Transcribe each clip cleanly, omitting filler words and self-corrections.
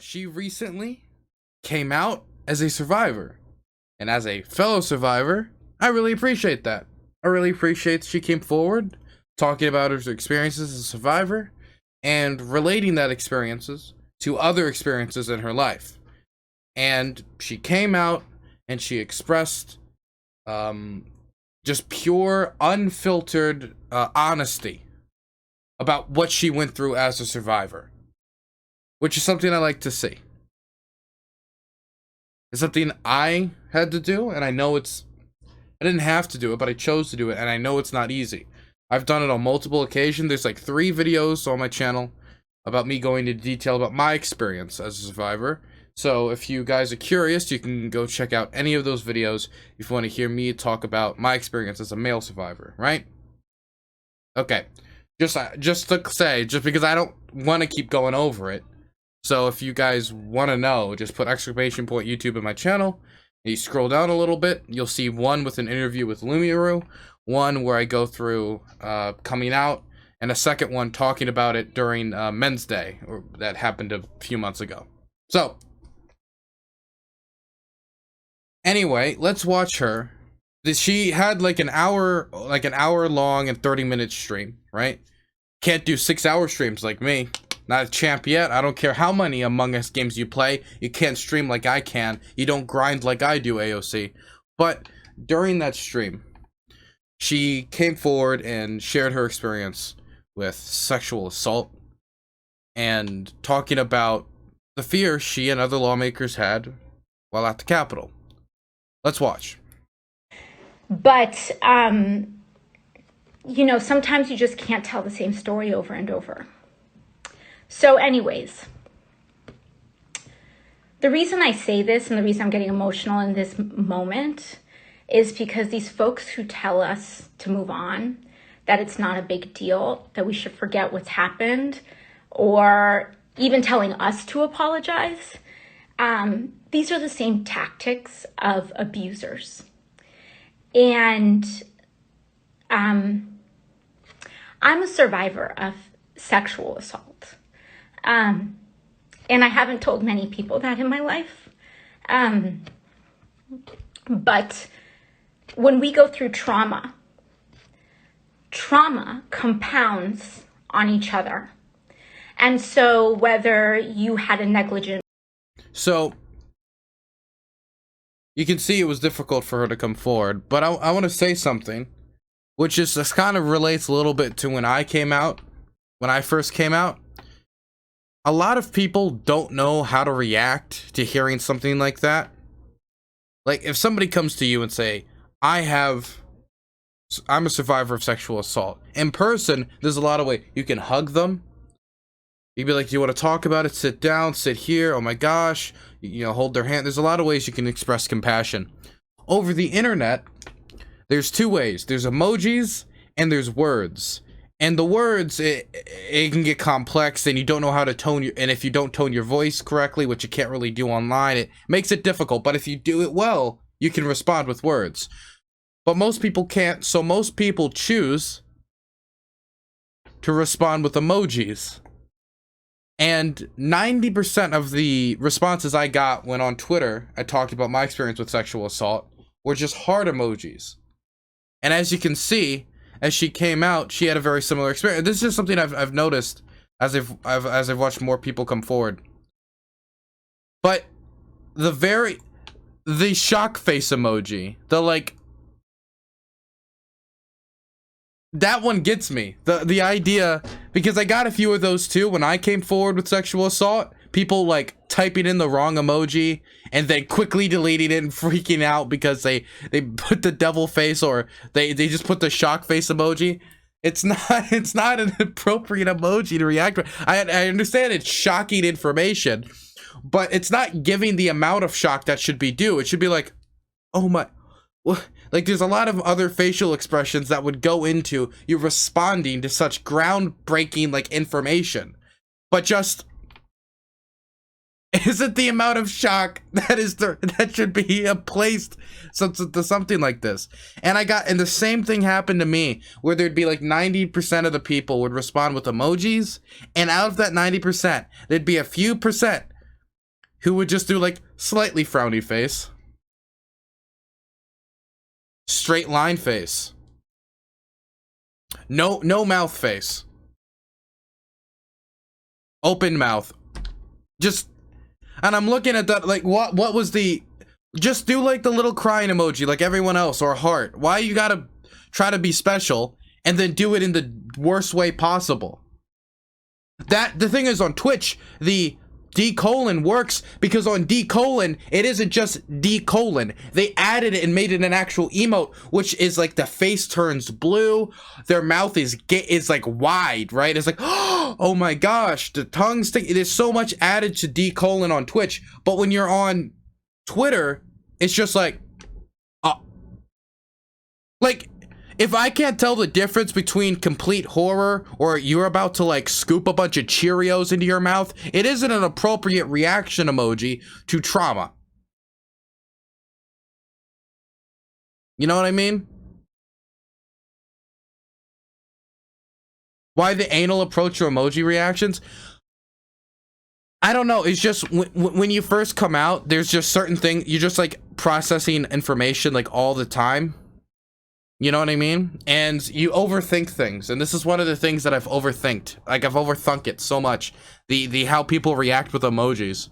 She recently came out as a survivor. And as a fellow survivor, I really appreciate that. I really appreciate she came forward talking about her experiences as a survivor and relating that experiences to other experiences in her life. And she came out and she expressed just pure, unfiltered honesty about what she went through as a survivor, which is something I like to see. It's something I had to do, and I didn't have to do it, but I chose to do it, and I know it's not easy. I've done it on multiple occasions. There's like 3 videos on my channel about me going into detail about my experience as a survivor. So if you guys are curious, you can go check out any of those videos if you want to hear me talk about my experience as a male survivor, right? Okay. Just to say, just because I don't want to keep going over it. So if you guys want to know, just put exclamation point YouTube in my channel. And you scroll down a little bit, you'll see one with an interview with Lumiru, one where I go through coming out, and a second one talking about it during Men's Day, or that happened a few months ago. So, anyway, let's watch her. She had like an hour long and 30-minute stream, right? Can't do 6-hour streams like me. Not a champ yet. I don't care how many Among Us games you play. You can't stream like I can. You don't grind like I do, AOC. But during that stream, she came forward and shared her experience with sexual assault and talking about the fear she and other lawmakers had while at the Capitol. Let's watch. But, sometimes you just can't tell the same story over and over. So anyways, the reason I say this and the reason I'm getting emotional in this moment is because these folks who tell us to move on, that it's not a big deal, that we should forget what's happened, or even telling us to apologize, these are the same tactics of abusers. And I'm a survivor of sexual assault. And I haven't told many people that in my life. But when we go through trauma compounds on each other. And so whether you had a negligent... So, you can see it was difficult for her to come forward, but I want to say something, which is this kind of relates a little bit to when I first came out. A lot of people don't know how to react to hearing something like that. Like, if somebody comes to you and say, I'm a survivor of sexual assault. In person, there's a lot of ways. You can hug them. You'd be like, do you want to talk about it? Sit down, sit here. Oh my gosh. Hold their hand. There's a lot of ways you can express compassion. Over the internet, there's 2 ways. There's emojis and there's words. And the words, it can get complex, and you don't know how to tone and if you don't tone your voice correctly, which you can't really do online, it makes it difficult. But if you do it well, you can respond with words. But most people can't, so most people choose to respond with emojis. And 90% of the responses I got when on Twitter, I talked about my experience with sexual assault, were just heart emojis. And as you can see, as she came out, she had a very similar experience. This is just something I've noticed as I've watched more people come forward. But the shock face emoji, that one gets me. The idea, because I got a few of those too when I came forward with sexual assault. People like typing in the wrong emoji and then quickly deleting it and freaking out because they put the devil face, or they just put the shock face emoji. It's not an appropriate emoji to react with. I understand it's shocking information, but it's not giving the amount of shock that should be due. It should be like, oh my, what? Like, there's a lot of other facial expressions that would go into you responding to such groundbreaking like information, but just isn't the amount of shock that should be placed to something like this. And the same thing happened to me, where there'd be like 90% of the people would respond with emojis, and out of that 90%, there'd be a few percent who would just do like slightly frowny face, straight line face, no mouth face, open mouth, just. And I'm looking at that, like, what was the, just do like the little crying emoji like everyone else, or a heart. Why you gotta try to be special and then do it in the worst way possible? That, the thing is, on Twitch, the D: works because on D: it isn't just D:. They added it and made it an actual emote, which is like the face turns blue, their mouth is like wide, right? It's like, oh my gosh, the tongue stick. There's so much added to D: on Twitch, but when you're on Twitter, it's just like, like, if I can't tell the difference between complete horror or you're about to like scoop a bunch of Cheerios into your mouth, it isn't an appropriate reaction emoji to trauma. You know what I mean? Why the anal approach to emoji reactions? I don't know. It's just when you first come out, there's just certain things, you're just like processing information like all the time. You know what I mean? And you overthink things. And this is one of the things that I've overthinked. Like, I've overthunk it so much. The how people react with emojis.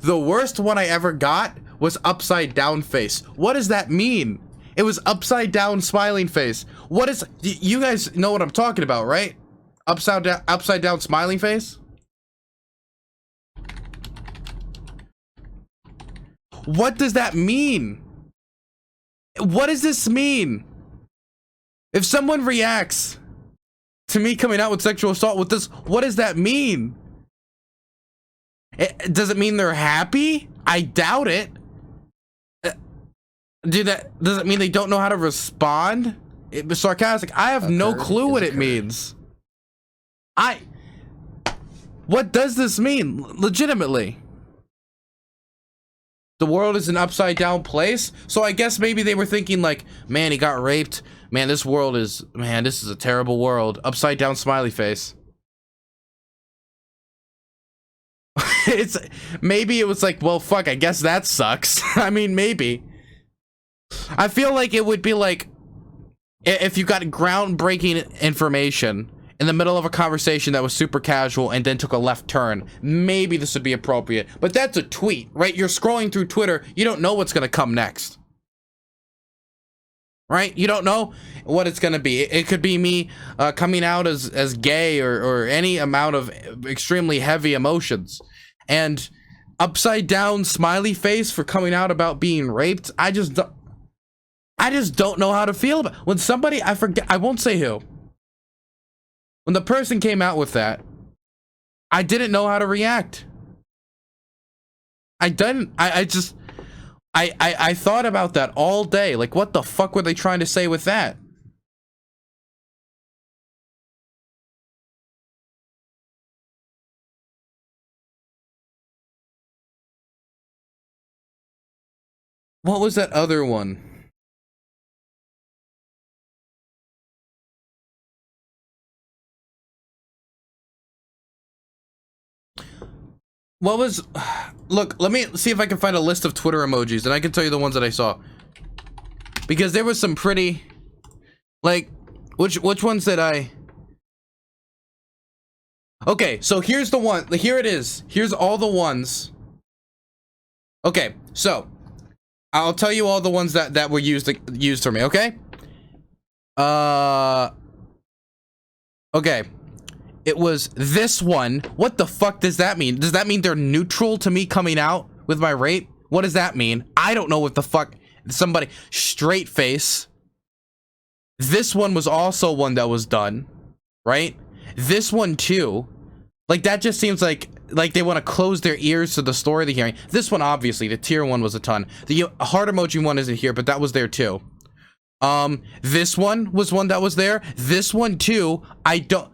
The worst one I ever got was upside down face. What does that mean? It was upside down smiling face. What is, you guys know what I'm talking about, right? Upside down smiling face? What does that mean? What does this mean? If someone reacts to me coming out with sexual assault with this, what does that mean? Does it mean they're happy? I doubt it. Does it mean they don't know how to respond? It was sarcastic. I have no clue what it means. What does this mean? Legitimately. The world is an upside down place. So I guess maybe they were thinking like, man, he got raped. Man, this is a terrible world. Upside down smiley face. Maybe it was like, well, fuck, I guess that sucks. I mean, maybe. I feel like it would be like, if you got groundbreaking information in the middle of a conversation that was super casual and then took a left turn, maybe this would be appropriate. But that's a tweet, right? You're scrolling through Twitter, you don't know what's gonna come next. Right? You don't know what it's gonna be. It could be me coming out as gay or any amount of extremely heavy emotions. And upside down smiley face for coming out about being raped. I just don't know how to feel about when somebody, I forget, I won't say who. When the person came out with that, I didn't know how to react. I thought about that all day. Like, what the fuck were they trying to say with that? What was that other one? What was, look, let me see if I can find a list of Twitter emojis and I can tell you the ones that I saw. Because there was some pretty, like, which ones did I? Okay, so here's the one, here it is. Here's all the ones. Okay, so I'll tell you all the ones that were used for me, okay? Okay. It was this one. What the fuck does that mean? Does that mean they're neutral to me coming out with my rape? What does that mean? I don't know what the fuck. Somebody, straight face. This one was also one that was done, right? This one too. Like, that just seems like they want to close their ears to the story they're hearing. This one, obviously, the tier one was a ton. The heart emoji one isn't here, but that was there too. This one was one that was there. This one too, I don't...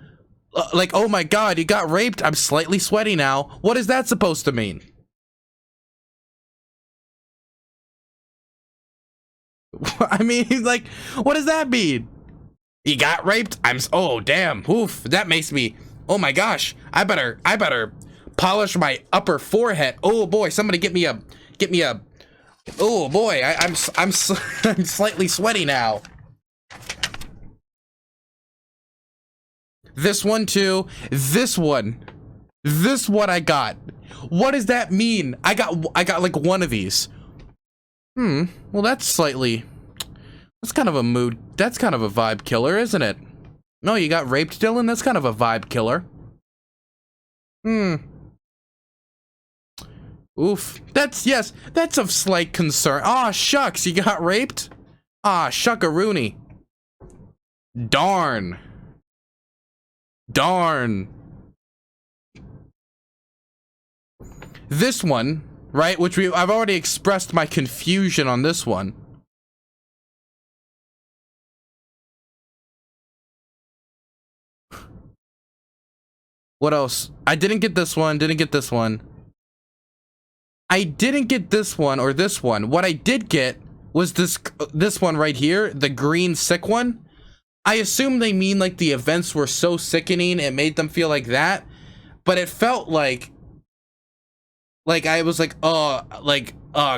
like, oh my god, you got raped, I'm slightly sweaty now. What is that supposed to mean? I mean, like, what does that mean? You got raped? Oh damn, oof, that makes me, oh my gosh, I better polish my upper forehead. Oh boy, somebody get me a. Oh boy, I'm I'm slightly sweaty now. This one too. This one I got. What does that mean? I got like one of these. Well, that's kind of a mood. That's kind of a vibe killer, isn't it? No, you got raped, Dylan? That's kind of a vibe killer. Oof. That's of slight concern. Aw, shucks, you got raped? Ah, shuckaroony. Darn. This one, right, which I've already expressed my confusion on this one. What else? I didn't get this one, I didn't get this one or this one. What I did get was this one right here, the green sick one. I assume they mean like the events were so sickening it made them feel like that, but it felt like I was like, oh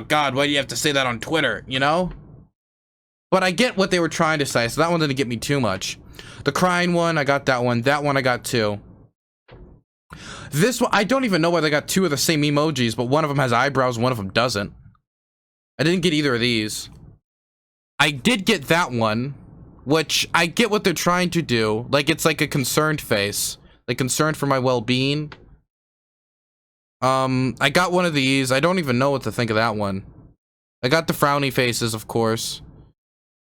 God, why do you have to say that on Twitter, you know? But I get what they were trying to say, so that one didn't get me too much. The crying one, I got that one. That one I got too. This one, I don't even know why they got two of the same emojis, but one of them has eyebrows, one of them doesn't. I didn't get either of these. I did get that one, which I get what they're trying to do. Like, it's like a concerned face. Like, concerned for my well-being. I got one of these. I don't even know what to think of that one. I got the frowny faces, of course.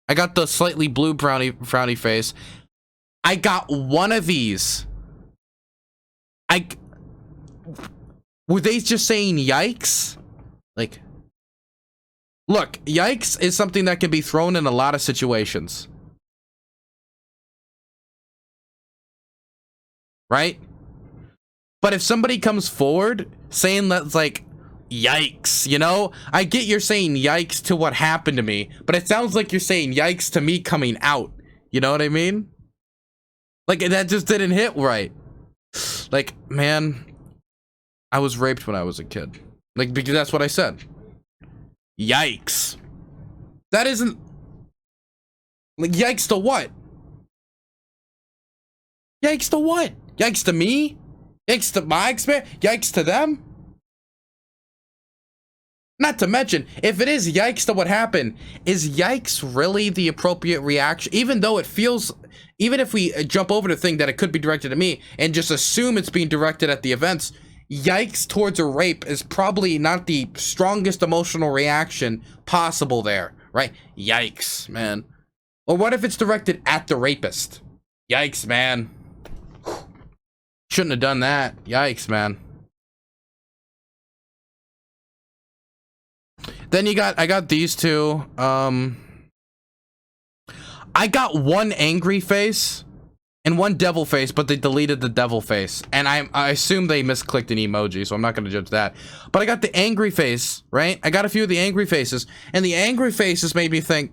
I got the slightly blue frowny face. I got one of these. Were they just saying yikes? Like, look, yikes is something that can be thrown in a lot of situations. Right? But if somebody comes forward saying that's like, yikes, you know? I get you're saying yikes to what happened to me, but it sounds like you're saying yikes to me coming out. You know what I mean? Like, that just didn't hit right. Like, man, I was raped when I was a kid. Like, because that's what I said. Yikes. That isn't... Like, yikes to what? Yikes to what? Yikes to me? Yikes to my experience? Yikes to them? Not to mention, if it is yikes to what happened, is yikes really the appropriate reaction? Even though it feels... Even if we jump over the thing that it could be directed at me and just assume it's being directed at the events, yikes towards a rape is probably not the strongest emotional reaction possible there, right? Yikes, man. Or what if it's directed at the rapist? Yikes, man. Shouldn't have done that. Yikes, man. Then I got these two. I got one angry face and one devil face, but they deleted the devil face. And I assume they misclicked an emoji, so I'm not going to judge that. But I got the angry face, right? I got a few of the angry faces, and the angry faces made me think,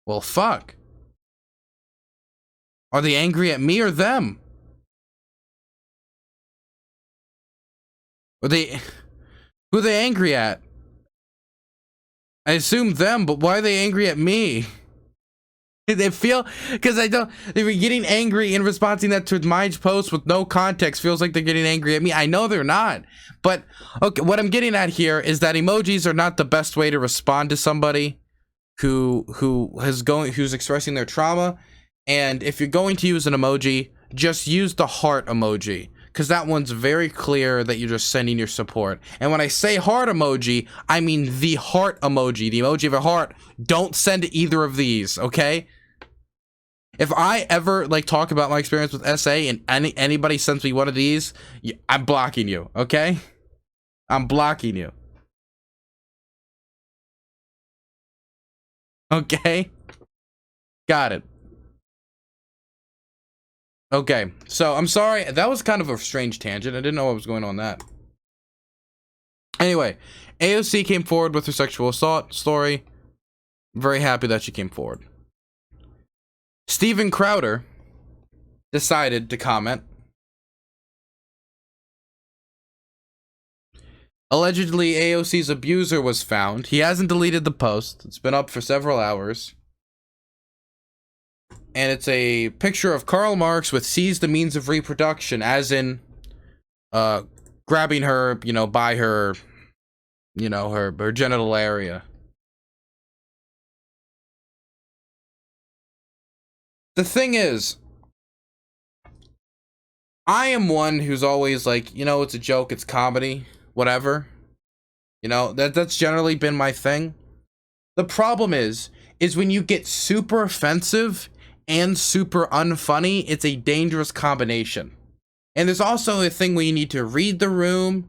well, fuck. Are they angry at me or them? Who are they angry at? I assume them, but why are they angry at me? They feel, because they were getting angry and responding that to my post with no context feels like they're getting angry at me. I know they're not, but okay, what I'm getting at here is that emojis are not the best way to respond to somebody who's expressing their trauma. And if you're going to use an emoji, just use the heart emoji, because that one's very clear that you're just sending your support. And when I say heart emoji, I mean the heart emoji, the emoji of a heart. Don't send either of these, okay? If I ever like talk about my experience with SA and anybody sends me one of these, I'm blocking you, okay? I'm blocking you. Okay? Got it. Okay, so I'm sorry, that was kind of a strange tangent. I didn't know what was going on that. Anyway, AOC came forward with her sexual assault story. I'm very happy that she came forward. Steven Crowder decided to comment. Allegedly, AOC's abuser was found. He hasn't deleted the post. It's been up for several hours. And it's a picture of Karl Marx with "seize the means of reproduction," as in grabbing her, you know, by her, you know, her genital area. The thing is, I am one who's always like, you know, it's a joke, it's comedy, whatever. You know, that's generally been my thing. The problem is when you get super offensive and super unfunny, it's a dangerous combination. And there's also a thing where you need to read the room,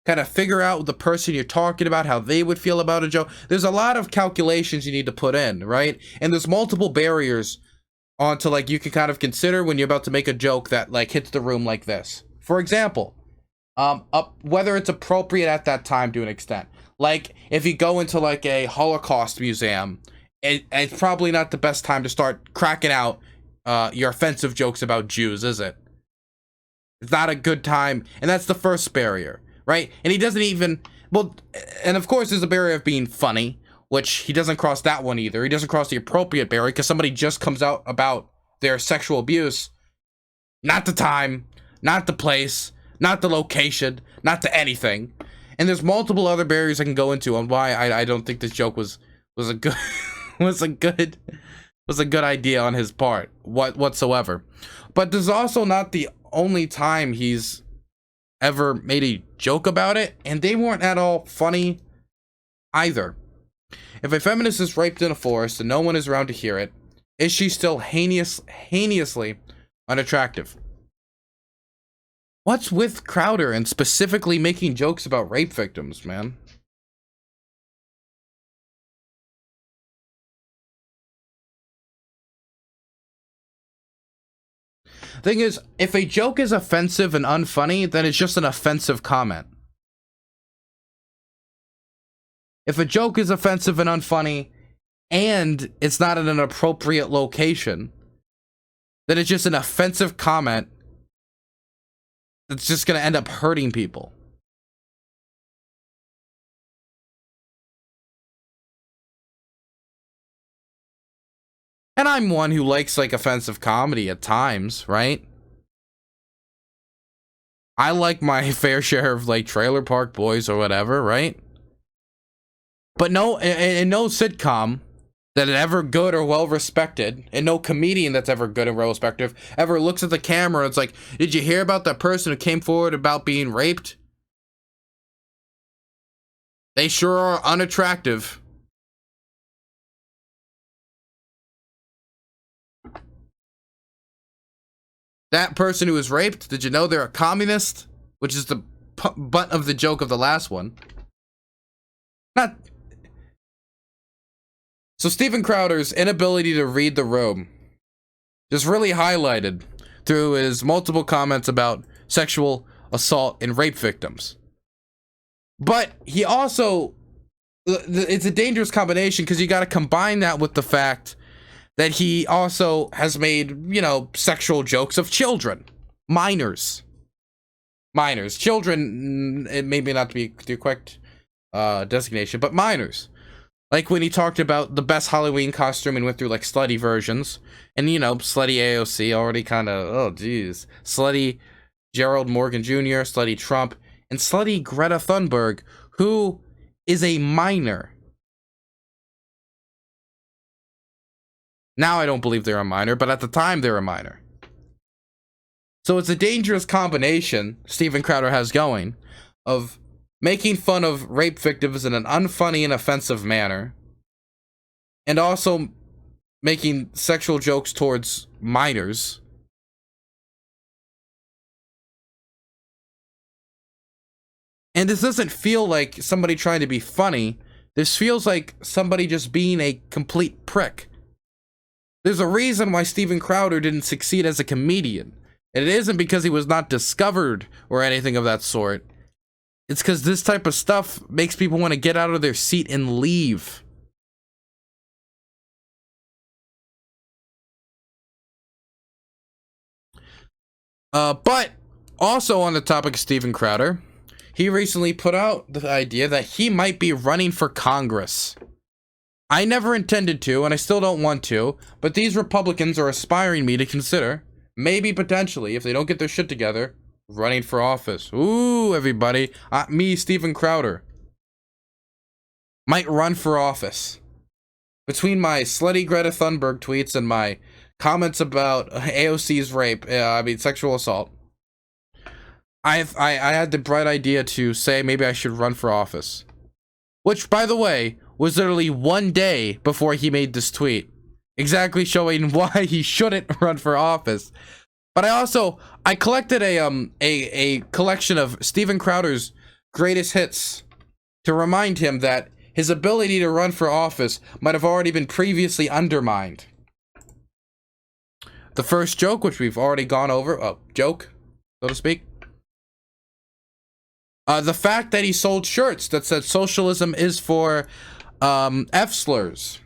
kind of figure out the person you're talking about, how they would feel about a joke. There's a lot of calculations you need to put in, right? And there's multiple barriers onto, like, you can kind of consider when you're about to make a joke that, like, hits the room like this. For example, whether it's appropriate at that time to an extent. Like, if you go into, like, a Holocaust museum, it's probably not the best time to start cracking out your offensive jokes about Jews, is it? It's not a good time, and that's the first barrier, right? And he doesn't even, well, and of course there's a barrier of being funny, which he doesn't cross that one either. He doesn't cross the appropriate barrier because somebody just comes out about their sexual abuse. Not the time, not the place, not the location, not to anything. And there's multiple other barriers I can go into on why I don't think this joke was a good was a good idea on his part whatsoever. But there's also not the only time he's ever made a joke about it, and they weren't at all funny either. If a feminist is raped in a forest and no one is around to hear it, is she still heinously unattractive? What's with Crowder and specifically making jokes about rape victims, man? Thing is, if a joke is offensive and unfunny, then it's just an offensive comment. If a joke is offensive and unfunny, and it's not in an appropriate location, then it's just an offensive comment that's just going to end up hurting people. And I'm one who likes, like, offensive comedy at times, right? I like my fair share of, like, Trailer Park Boys or whatever, right? But no, in no sitcom that is ever good or well respected, and no comedian that's ever good and well respected ever looks at the camera and it's like, did you hear about that person who came forward about being raped? They sure are unattractive. That person who was raped, did you know they're a communist? Which is the butt of the joke of the last one. Not. So Steven Crowder's inability to read the room just really highlighted through his multiple comments about sexual assault and rape victims. But he also, it's a dangerous combination because you got to combine that with the fact that he also has made, you know, sexual jokes of children, minors. Children, it may not be the correct designation, but minors. Like when he talked about the best Halloween costume and went through like slutty versions. And, you know, slutty AOC already kind of, oh, geez. Slutty Gerald Morgan Jr., slutty Trump, and slutty Greta Thunberg, who is a minor. Now I don't believe they're a minor, but at the time they're a minor. So it's a dangerous combination Steven Crowder has going of making fun of rape victims in an unfunny and offensive manner, and also making sexual jokes towards minors. And this doesn't feel like somebody trying to be funny. This feels like somebody just being a complete prick. There's a reason why Steven Crowder didn't succeed as a comedian. And it isn't because he was not discovered or anything of that sort. It's because this type of stuff makes people want to get out of their seat and leave. But also on the topic of Steven Crowder, he recently put out the idea that he might be running for Congress. I never intended to, and I still don't want to, but these Republicans are aspiring me to consider, maybe potentially, if they don't get their shit together, running for office. Ooh, everybody. Me, Steven Crowder, might run for office. Between my slutty Greta Thunberg tweets and my comments about AOC's rape, sexual assault, I had the bright idea to say maybe I should run for office. Which, by the way, was literally 1 day before he made this tweet, exactly showing why he shouldn't run for office. But I collected a collection of Steven Crowder's greatest hits to remind him that his ability to run for office might have already been previously undermined. The first joke, which we've already gone over, joke, so to speak. The fact that he sold shirts that said socialism is for F slurs.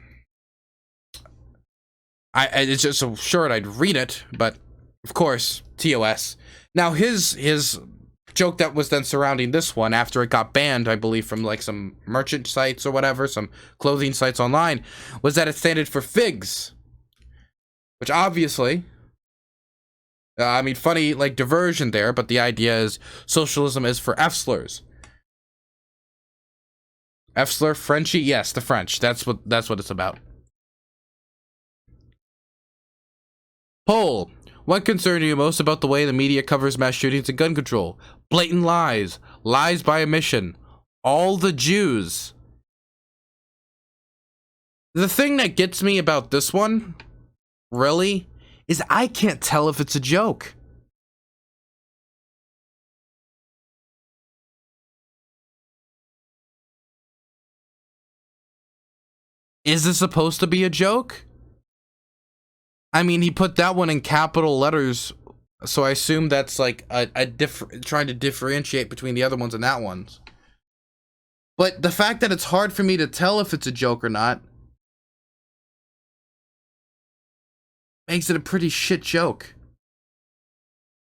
It's just a shirt, I'd read it, but of course, TOS. Now his joke that was then surrounding this one after it got banned, I believe, from like some merchant sites or whatever, some clothing sites online, was that it standed for figs. Which obviously, funny like diversion there, but the idea is socialism is for F slurs. F slur, Frenchy? Yes, the French. That's what it's about. Poll. What concerns you most about the way the media covers mass shootings and gun control? Blatant lies. Lies by omission. All the Jews. The thing that gets me about this one, really, is I can't tell if it's a joke. Is this supposed to be a joke? I mean, he put that one in capital letters, so I assume that's like trying to differentiate between the other ones and that ones. But the fact that it's hard for me to tell if it's a joke or not makes it a pretty shit joke.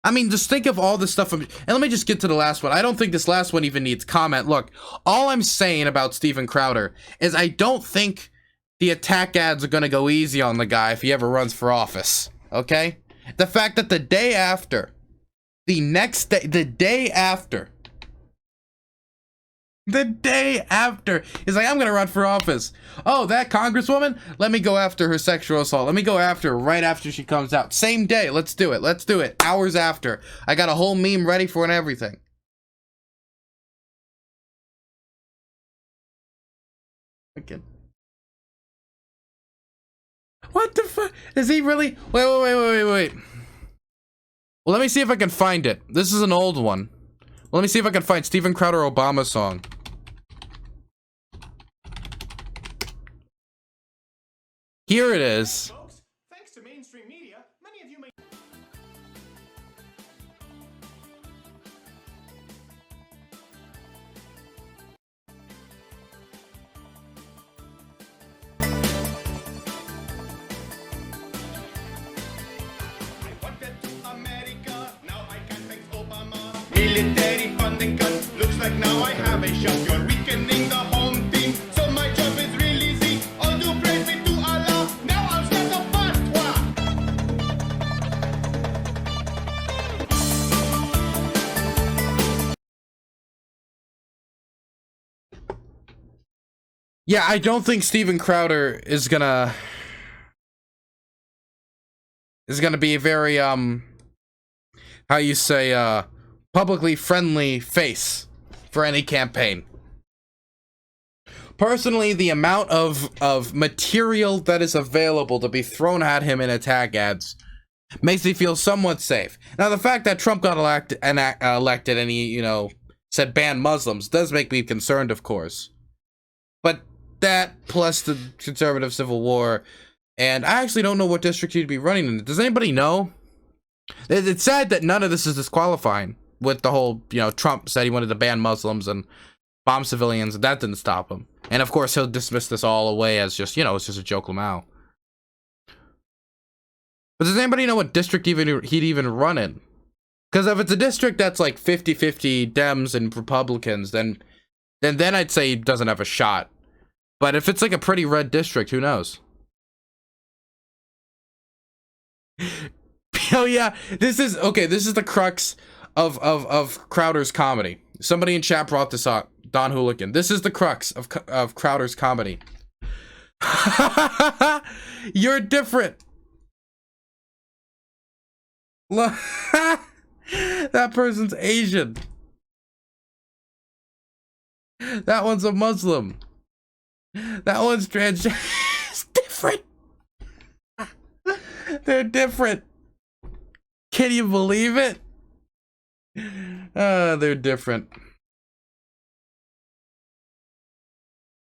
I mean, just think of all the stuff. And let me just get to the last one. I don't think this last one even needs comment. Look, all I'm saying about Steven Crowder is I don't think the attack ads are going to go easy on the guy if he ever runs for office. Okay? The fact that the day after, he's like, I'm going to run for office. Oh, that congresswoman? Let me go after her sexual assault. Let me go after her right after she comes out. Same day. Let's do it. Let's do it. Hours after. I got a whole meme ready for it and everything. Okay. What the fuck? Is he really? Wait. Well, let me see if I can find it. This is an old one. Let me see if I can find Steven Crowder Obama song. Here it is. Thanks to mainstream media, many of you may military funding cut. Looks like now I have a shot. You're weakening the home team, so my job is real easy. All do praise be to Allah. Now I'll start the fatwa. Yeah, I don't think Steven Crowder is gonna be a very how you say publicly friendly face for any campaign. Personally, the amount of material that is available to be thrown at him in attack ads makes me feel somewhat safe. Now, the fact that Trump got elected and he, said ban Muslims does make me concerned, of course. But that plus the conservative civil war, and I actually don't know what district he'd be running in. Does anybody know? It's sad that none of this is disqualifying. With the whole, Trump said he wanted to ban Muslims and bomb civilians, and that didn't stop him. And of course, he'll dismiss this all away as just, it's just a joke, Lamau. But does anybody know what district he'd even run in? Because if it's a district that's like 50-50 Dems and Republicans, then I'd say he doesn't have a shot. But if it's like a pretty red district, who knows? Oh yeah, this is the crux of Crowder's comedy. Somebody in chat brought this up. Don Hooligan. This is the crux of Crowder's comedy. You're different. Look, that person's Asian. That one's a Muslim. That one's transgender. It's different. They're different. Can you believe it? They're different.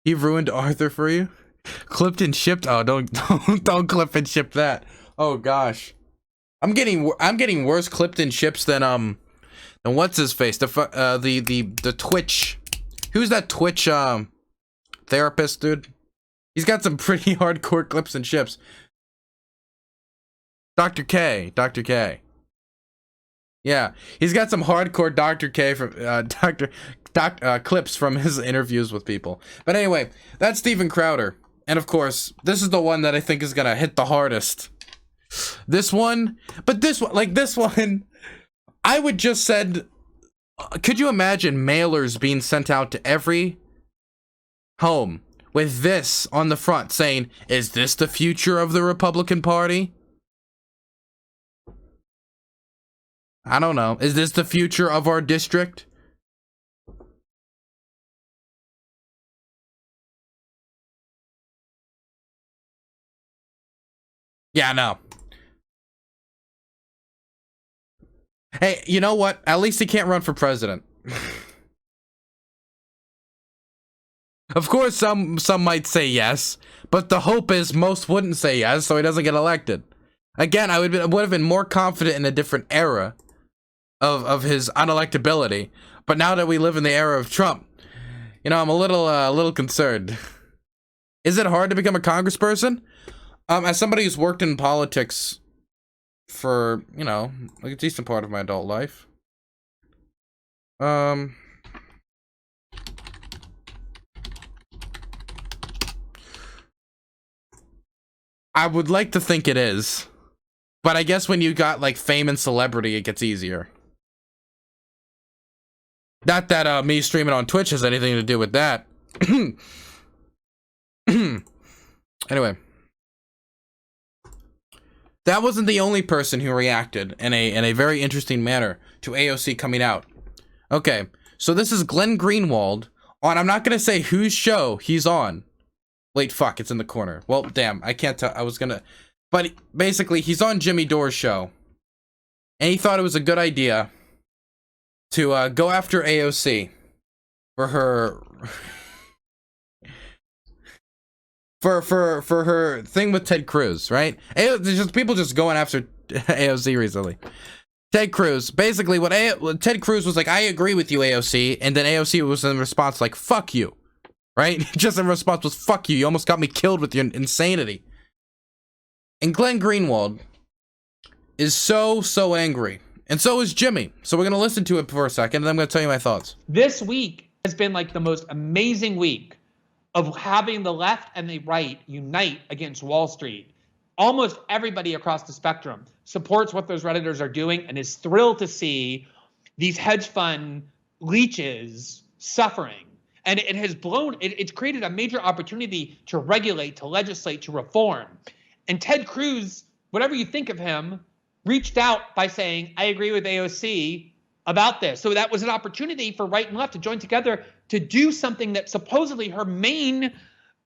He ruined Arthur for you? Clipped and shipped? Oh, don't clip and ship that. Oh gosh. I'm getting worse clipped and ships than what's his face? The Twitch. Who's that Twitch therapist dude? He's got some pretty hardcore clips and ships. Dr. K. Yeah, he's got some hardcore Dr. K from clips from his interviews with people. But anyway, that's Steven Crowder. And of course, this is the one that I think is gonna hit the hardest. This one, I would just send. Could you imagine mailers being sent out to every home with this on the front saying, "Is this the future of the Republican Party?" I don't know. Is this the future of our district? Yeah, no. Hey, you know what? At least he can't run for president. Of course, some might say yes, but the hope is most wouldn't say yes, so he doesn't get elected. Again, I would have been more confident in a different era of his unelectability, but now that we live in the era of Trump, you know, I'm a little concerned. Is it hard to become a congressperson? As somebody who's worked in politics for, you know, like a decent part of my adult life, I would like to think it is, but I guess when you got like fame and celebrity, it gets easier. Not that me streaming on Twitch has anything to do with that. Anyway, that wasn't the only person who reacted in a very interesting manner to AOC coming out. Okay, so this is Glenn Greenwald on, I'm not gonna say whose show he's on. Wait, fuck, it's in the corner. Well, damn, I can't tell. I was gonna, but basically he's on Jimmy Dore's show, and he thought it was a good idea to go after AOC for her for her thing with Ted Cruz, right? There's just people just going after AOC recently. Ted Cruz, basically what Ted Cruz was like, I agree with you, AOC, and then AOC was in response like, fuck you, right? Just in response was, fuck you, you almost got me killed with your insanity. And Glenn Greenwald is so angry. And so is Jimmy. So we're going to listen to it for a second, and then I'm going to tell you my thoughts. This week has been like the most amazing week of having the left and the right unite against Wall Street. Almost everybody across the spectrum supports what those Redditors are doing and is thrilled to see these hedge fund leeches suffering. And it has it's created a major opportunity to regulate, to legislate, to reform. And Ted Cruz, whatever you think of him, reached out by saying, I agree with AOC about this. So that was an opportunity for right and left to join together to do something that supposedly her main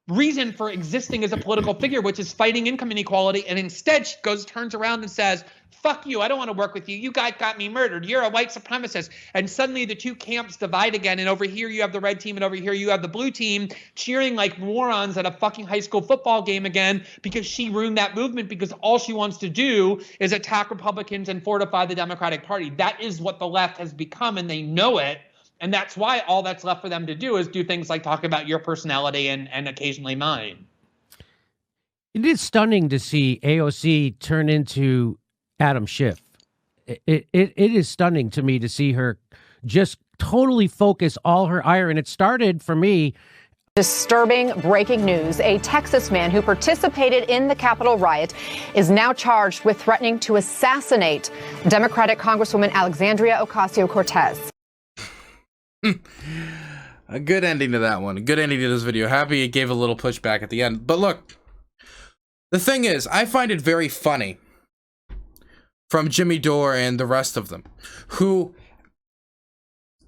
reason for existing as a political figure, which is fighting income inequality. And instead she turns around and says, fuck you, I don't want to work with you. You guys got me murdered. You're a white supremacist. And suddenly the two camps divide again. And over here you have the red team and over here you have the blue team cheering like morons at a fucking high school football game again because she ruined that movement because all she wants to do is attack Republicans and fortify the Democratic Party. That is what the left has become, and they know it. And that's why all that's left for them to do is do things like talk about your personality and occasionally mine. It is stunning to see AOC turn into Adam Schiff. it is stunning to me to see her just totally focus all her ire. And it started for me. Disturbing breaking news. A Texas man who participated in the Capitol riot is now charged with threatening to assassinate Democratic Congresswoman Alexandria Ocasio-Cortez. A good ending to that one. A good ending to this video. Happy it gave a little pushback at the end. But look, the thing is, I find it very funny from Jimmy Dore and the rest of them, who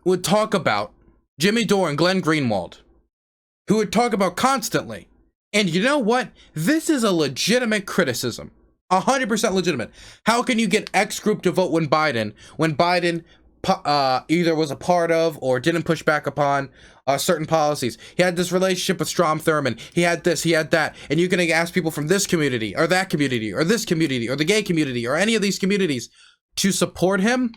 would talk about Jimmy Dore and Glenn Greenwald, who would talk about constantly. And you know what? This is a legitimate criticism. 100% legitimate. How can you get X group to vote when Biden either was a part of or didn't push back upon certain policies? He had this relationship with Strom Thurmond. He had this, he had that. And you're going to ask people from this community or that community or this community or the gay community or any of these communities to support him?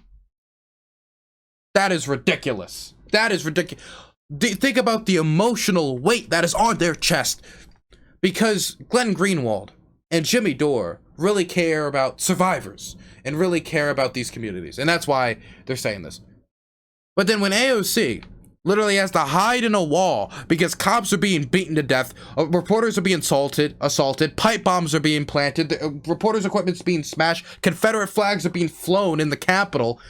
That is ridiculous. That is ridiculous. Think about the emotional weight that is on their chest, because Glenn Greenwald and Jimmy Dore really care about survivors and really care about these communities, and that's why they're saying this. But then when AOC literally has to hide in a wall because cops are being beaten to death, reporters are being assaulted, pipe bombs are being planted, reporters' equipment's being smashed, Confederate flags are being flown in the Capitol,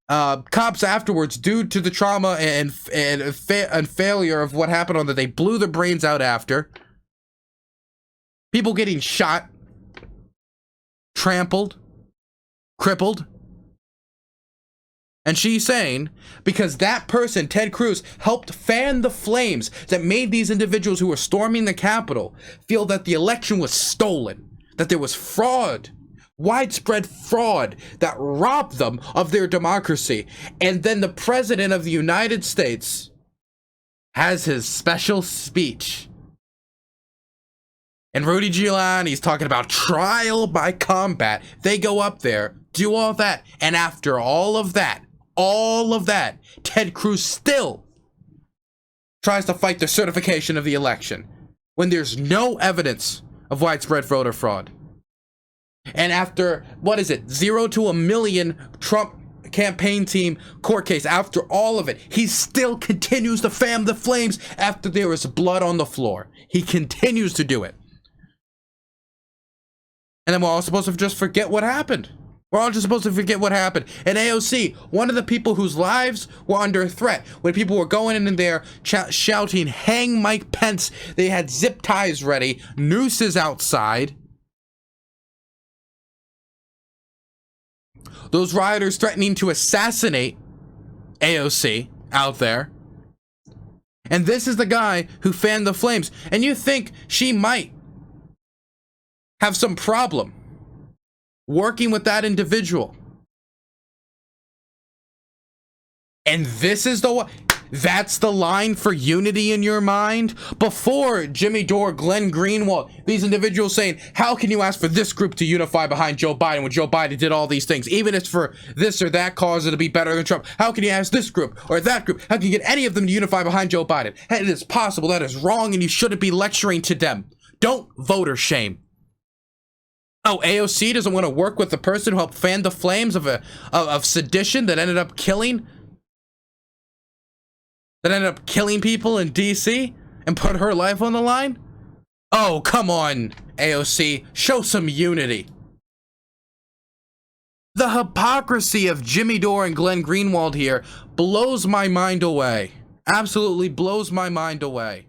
cops afterwards, due to the trauma and failure of what happened on the day, blew their brains out after. People getting shot, trampled, crippled. And she's saying, because that person, Ted Cruz, helped fan the flames that made these individuals who were storming the Capitol feel that the election was stolen, that there was fraud, widespread fraud that robbed them of their democracy. And then the president of the United States has his special speech. And Rudy Giuliani's talking about trial by combat. They go up there, do all that, and after all of that, Ted Cruz still tries to fight the certification of the election when there's no evidence of widespread voter fraud. And after, 0 to 1 million Trump campaign team court case, after all of it, he still continues to fan the flames after there is blood on the floor. He continues to do it. And then we're all supposed to just forget what happened. We're all just supposed to forget what happened. And AOC, one of the people whose lives were under threat, when people were going in there shouting, "Hang Mike Pence," they had zip ties ready, nooses outside. Those rioters threatening to assassinate AOC out there. And this is the guy who fanned the flames. And you think she might have some problem working with that individual. And this is the one. That's the line for unity in your mind? Before Jimmy Dore, Glenn Greenwald, these individuals saying, how can you ask for this group to unify behind Joe Biden when Joe Biden did all these things? Even if it's for this or that cause, it'll be better than Trump. How can you ask this group or that group? How can you get any of them to unify behind Joe Biden? Hey, it is possible. That is wrong, and you shouldn't be lecturing to them. Don't voter shame. Oh, AOC doesn't want to work with the person who helped fan the flames of sedition that ended up killing people in DC and put her life on the line? Oh, come on, AOC. Show some unity. The hypocrisy of Jimmy Dore and Glenn Greenwald here blows my mind away. Absolutely blows my mind away.